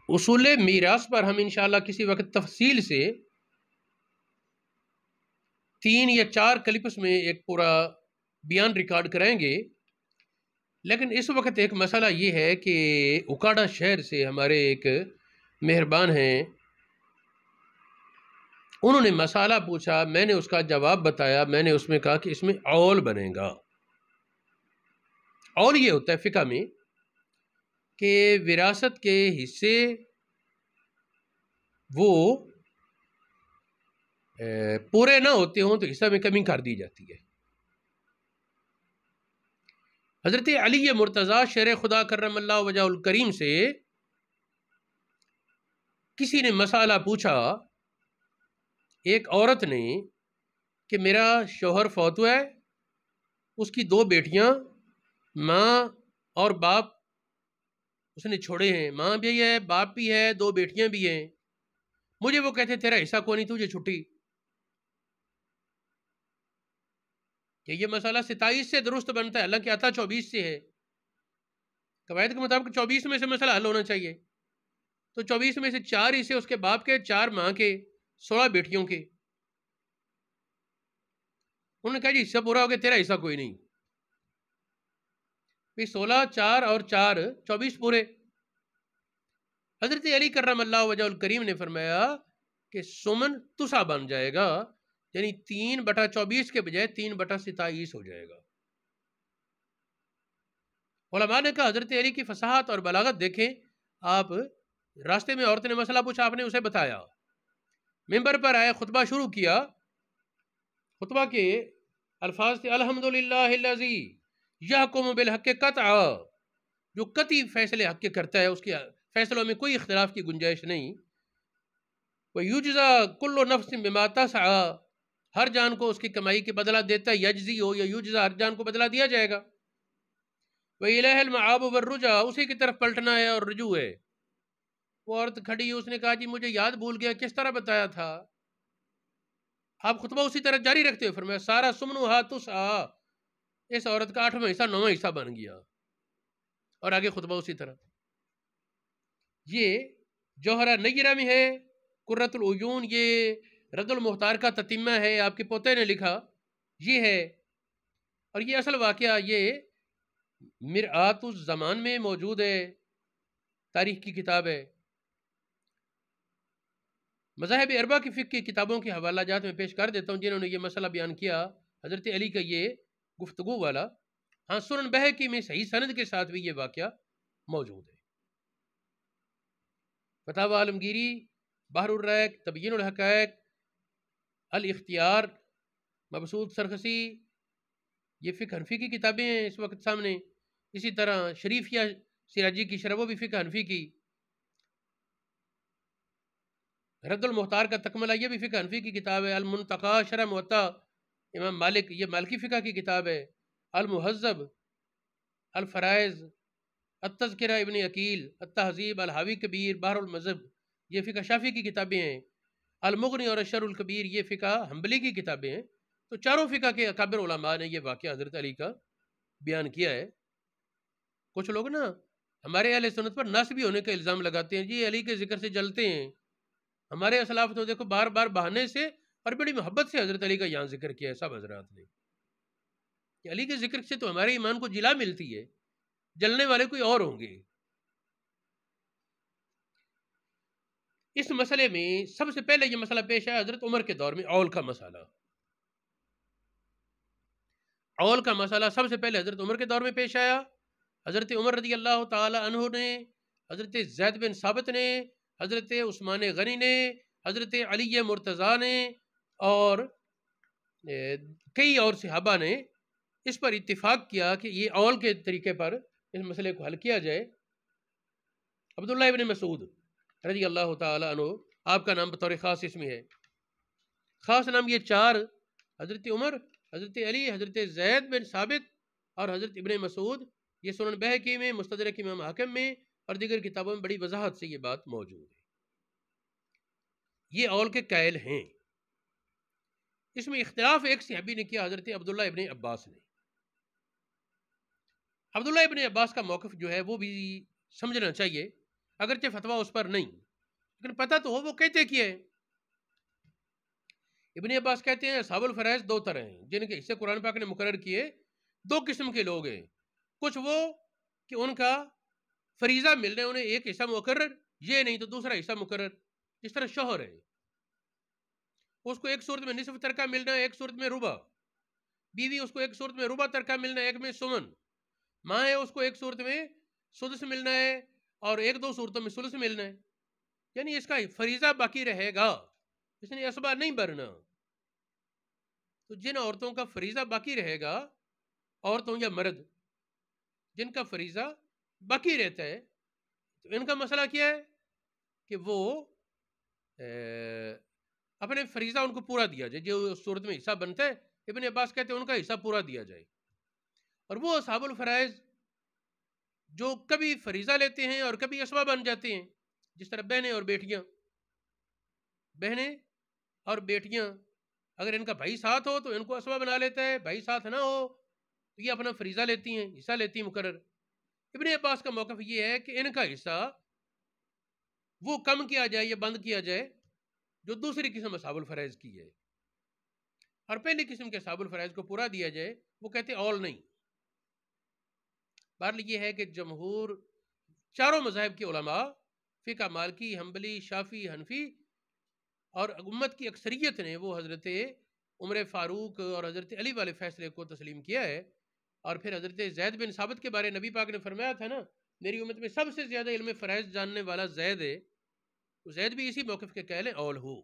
اصول میراث پر ہم انشاءاللہ کسی وقت تفصیل سے 3 یا 4 کلپس میں ایک پورا بیان ریکارڈ کریں گے، لیکن اس وقت ایک مسئلہ یہ ہے کہ اکاڑا شہر سے ہمارے ایک مہربان ہیں، انہوں نے مسئلہ پوچھا، میں نے اس کا جواب بتایا، میں نے اس میں کہا کہ اس میں اول بنے گا۔ اول یہ ہوتا ہے فقہ میں کہ وراثت کے حصے وہ پورے نہ ہوتے ہوں تو حصہ میں کمی کر دی جاتی ہے۔ حضرت علی مرتضیٰ شیر خدا کرم اللہ وجہ الکریم سے کسی نے مسئلہ پوچھا، ایک عورت نے، کہ میرا شوہر فوت ہوا ہے، اس کی 2 بیٹیاں، ماں اور باپ اس نے چھوڑے ہیں، ماں بھی ہے، باپ بھی ہے، 2 بیٹیاں بھی ہیں، مجھے وہ کہتے تیرا حصہ کوئی نہیں، تجھے چھٹی۔ کہ یہ مسئلہ 27 سے درست بنتا ہے، حالانکہ آتا 24 سے ہے، قواعد کے مطابق 24 میں سے مسئلہ حل ہونا چاہیے، تو 24 میں سے 4 حصے اس کے باپ کے، 4 ماں کے، 16 بیٹیوں کے۔ انہوں نے کہا جی حصہ پورا ہو گیا، تیرا حصہ کوئی نہیں۔ 16 4 اور 4 24 پورے۔ حضرت علی کرم اللہ وجہ الکریم نے فرمایا کہ سمن تسا بن جائے گا، یعنی 3/24 کے بجائے 3/27 ہو جائے گا۔ علماء نے کہا حضرت علی کی فصاحت اور بلاغت دیکھیں، آپ راستے میں عورت نے مسئلہ پوچھا، آپ نے اسے بتایا، ممبر پر آئے، خطبہ شروع کیا، خطبہ کے الفاظ تھے الحمدللہ الذی یحکم بالحق قطعا، جو قطعی فیصلے حق کے کرتا ہے، اس کے فیصلوں میں کوئی اختلاف کی گنجائش نہیں۔ وَيُجْزَى كُلُّ نَفْسٍ بِمَا تَسْعَى، ہر جان کو اس کی کمائی کے بدلہ دیتا ہے، یجزی ہو یا یجزا، ہر جان کو بدلہ دیا جائے گا۔ وَإِلَيْهِ الْمَآبُ وَالرُّجَعُ، اسی کی طرف پلٹنا ہے اور رجوع ہے۔ وہ عورت کھڑی، اس نے کہا جی مجھے یاد بھول گیا، کس طرح بتایا تھا؟ آپ خطبہ اسی طرح جاری رکھتے ہوئے فرمایا سارا سمنھا تسعیٰ، اس عورت کا 8واں حصہ 9واں حصہ بن گیا، اور آگے خطبہ اسی طرح۔ یہ جوہرہ نیرہ میں ہے، قرۃ العیون، یہ رد المختار کا تتمہ ہے، آپ کے پوتے نے لکھا، یہ ہے۔ اور یہ اصل واقعہ یہ مرآت الزمان میں موجود ہے، تاریخ کی کتاب ہے۔ مذاہب اربعہ کی فقہ کی کتابوں کے حوالہ جات میں پیش کر دیتا ہوں جنہوں نے یہ مسئلہ بیان کیا، حضرت علی کا یہ گفتگو والا۔ ہاں سنن بہقی میں صحیح سند کے ساتھ بھی یہ واقعہ موجود ہے۔ فتاوی عالمگیری، بحر الرائق، تبیین الحقائق، الاختیار، مبسوط سرخسی، یہ فقہ حنفی کی کتابیں ہیں اس وقت سامنے۔ اسی طرح شریفیہ سراجی کی شرح، وہ بھی فقہ حنفی کی۔ رد المختار کا تکملہ، یہ بھی فقہ حنفی کی کتاب ہے۔ المنتقی شرح موطا امام مالک، یہ مالکی فقہ کی کتاب ہے۔ المہذب، الفرائض، التذکرہ ابن عقیل، التہذیب، الحاوی کبیر، بحر المذہب، یہ فقہ شافعی کی کتابیں ہیں۔ المغنی اور الشر الکبیر، یہ فقہ حنبلی کی کتابیں ہیں۔ تو چاروں فقہ کے اکابر علماء نے یہ واقعہ حضرت علی کا بیان کیا ہے۔ کچھ لوگ نا ہمارے اہل سنت پر ناسبی ہونے کا الزام لگاتے ہیں، جی علی کے ذکر سے جلتے ہیں۔ ہمارے اسلاف تو دیکھو بار بار بہانے سے اور بڑی محبت سے حضرت علی کا یہاں ذکر کیا ہے سب حضرات نے، کہ علی کے ذکر سے تو ہمارے ایمان کو جلا ملتی ہے، جلنے والے کوئی اور ہوں گے۔ اس مسئلے میں سب سے پہلے یہ مسئلہ پیش آیا حضرت عمر کے دور میں، اول کا مسئلہ۔ اول کا مسئلہ سب سے پہلے حضرت عمر کے دور میں پیش آیا۔ حضرت عمر رضی اللہ تعالی عنہ نے، حضرت زید بن ثابت نے، حضرت عثمان غنی نے، حضرت علی مرتضیٰ نے، اور کئی اور صحابہ نے اس پر اتفاق کیا کہ یہ اول کے طریقے پر اس مسئلے کو حل کیا جائے۔ عبداللہ ابن مسعود رضی اللہ تعالی عنہ، آپ کا نام بطور خاص اس میں ہے، خاص نام یہ 4، حضرت عمر، حضرت علی، حضرت زید بن ثابت اور حضرت ابن مسعود، یہ سنن بہقی میں، مستدرک امام حاکم میں اور دیگر کتابوں میں بڑی وضاحت سے یہ بات موجود ہے۔ یہ اول کے قائل ہیں۔ اس میں اختلاف ایک صحابی نے کیا، حضرت عبداللہ ابن عباس نے۔ عبداللہ ابن عباس کا موقف جو ہے وہ بھی سمجھنا چاہیے۔ اگرچہ فتویٰ اس پر نہیں، لیکن پتہ تو ہو وہ کہتے کیا ہے۔ ابن عباس کہتے ہیں اصحاب الفرائض دو طرح ہیں جن کے حصے قرآن پاک نے مقرر کیے، دو قسم کے لوگ ہیں۔ کچھ وہ کہ ان کا فریضہ مل رہے ہیں، انہیں ایک حصہ مقرر، یہ نہیں تو دوسرا حصہ مقرر، جس طرح شوہر ہے، اس کو ایک صورت میں نصف ترکہ ملنا ہے، ایک صورت میں ربع، بیوی اس کو ایک صورت میں ربع ترکہ ملنا ہے، ایک میں سمن، ماں ہے اس کو ایک صورت میں سدس ملنا ہے اور ایک دو صورتوں میں ثلث ملنا ہے، یعنی اس کا فریضہ باقی رہے گا، اس نے اسبا نہیں بھرنا۔ تو جن عورتوں کا فریضہ باقی رہے گا، عورتوں یا مرد جن کا فریضہ باقی رہتا ہے، تو ان کا مسئلہ کیا ہے کہ وہ اپنے فریضہ ان کو پورا دیا جائے، جو اس صورت میں حصہ بنتا ہے، ابن عباس کہتے ہیں ان کا حصہ پورا دیا جائے۔ اور وہ اصحاب الفرائض جو کبھی فریضہ لیتے ہیں اور کبھی اسبا بن جاتے ہیں، جس طرح بہنیں اور بیٹیاں، بہنیں اور بیٹیاں اگر ان کا بھائی ساتھ ہو تو ان کو اسبا بنا لیتا ہے، بھائی ساتھ نہ ہو تو یہ اپنا فریضہ لیتی ہیں، حصہ لیتی ہیں مقرر۔ ابن عباس کا موقف یہ ہے کہ ان کا حصہ وہ کم کیا جائے یا بند کیا جائے جو دوسری قسم اصحاب الفرائض کی ہے، اور پہلی قسم کے اصحاب الفرائض کو پورا دیا جائے، وہ کہتے اول نہیں۔ بہرحال یہ ہے کہ جمہور چاروں مذاہب کے علماء، فقہ مالکی، حنبلی، شافعی، حنفی، اور امت کی اکثریت نے وہ حضرت عمر فاروق اور حضرت علی والے فیصلے کو تسلیم کیا ہے۔ اور پھر حضرت زید بن ثابت کے بارے نبی پاک نے فرمایا تھا نا، میری امت میں سب سے زیادہ علم فرائض جاننے والا زید ہے، تو زید بھی اسی موقف کے قائل اول ہو۔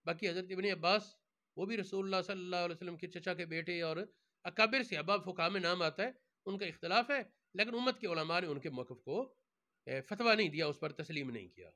باقی حضرت ابن عباس وہ بھی رسول اللہ صلی اللہ علیہ وسلم کے چچا کے بیٹے اور اکابر صحابہ فقہاء میں نام آتا ہے، ان کا اختلاف ہے، لیکن امت کے علماء نے ان کے موقف کو فتویٰ نہیں دیا، اس پر تسلیم نہیں کیا۔